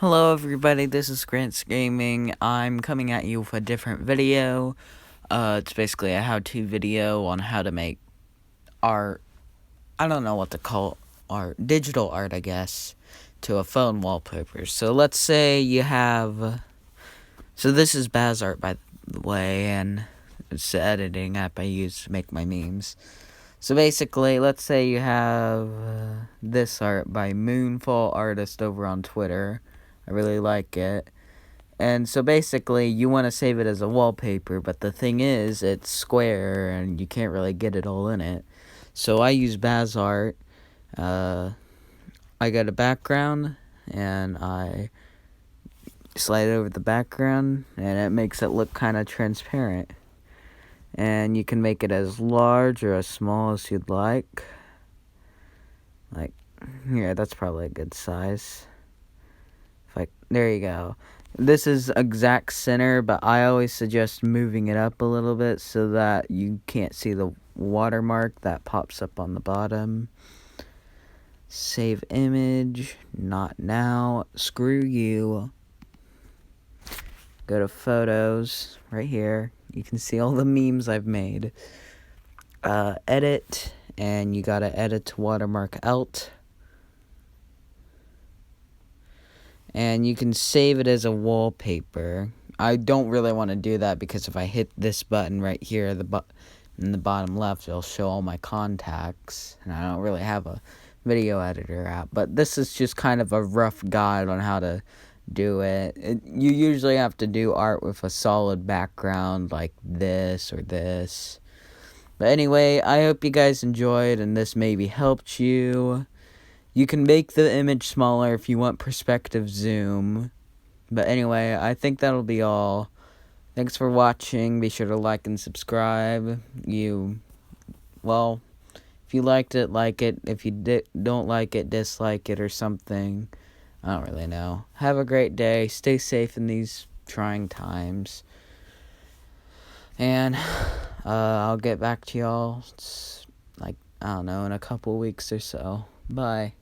Hello everybody, this is Grant's Gaming. I'm coming at you with a different video. It's basically a how-to video on how to make art. I don't know what to call art. Digital art, I guess, to a phone wallpaper. So let's say you have... So this is Bazaart, by the way, and it's the editing app I use to make my memes. So basically, let's say you have this art by Moonfall Artist over on Twitter. I really like it. And so basically, you want to save it as a wallpaper, but the thing is, it's square, and you can't really get it all in it. So I use Bazaart. I got a background, and I slide over the background, and it makes it look kind of transparent. And you can make it as large or as small as you'd like. Like, yeah, that's probably a good size. There you go. This is exact center, but I always suggest moving it up a little bit so that you can't see the watermark that pops up on the bottom. Save image, not now, screw you. Go to photos, right here. You can see all the memes I've made. Edit, and you gotta edit to watermark out. And you can save it as a wallpaper. I don't really want to do that because if I hit this button right here, in the bottom left, it'll show all my contacts. And I don't really have a video editor app. But this is just kind of a rough guide on how to do it. You usually have to do art with a solid background like this or this. But anyway, I hope you guys enjoyed and this maybe helped you. You can make the image smaller if you want perspective zoom. But anyway, I think that'll be all. Thanks for watching. Be sure to like and subscribe. Well, if you liked it, like it. If you don't like it, dislike it or something. I don't really know. Have a great day. Stay safe in these trying times. And I'll get back to y'all, I don't know, in a couple weeks or so. Bye.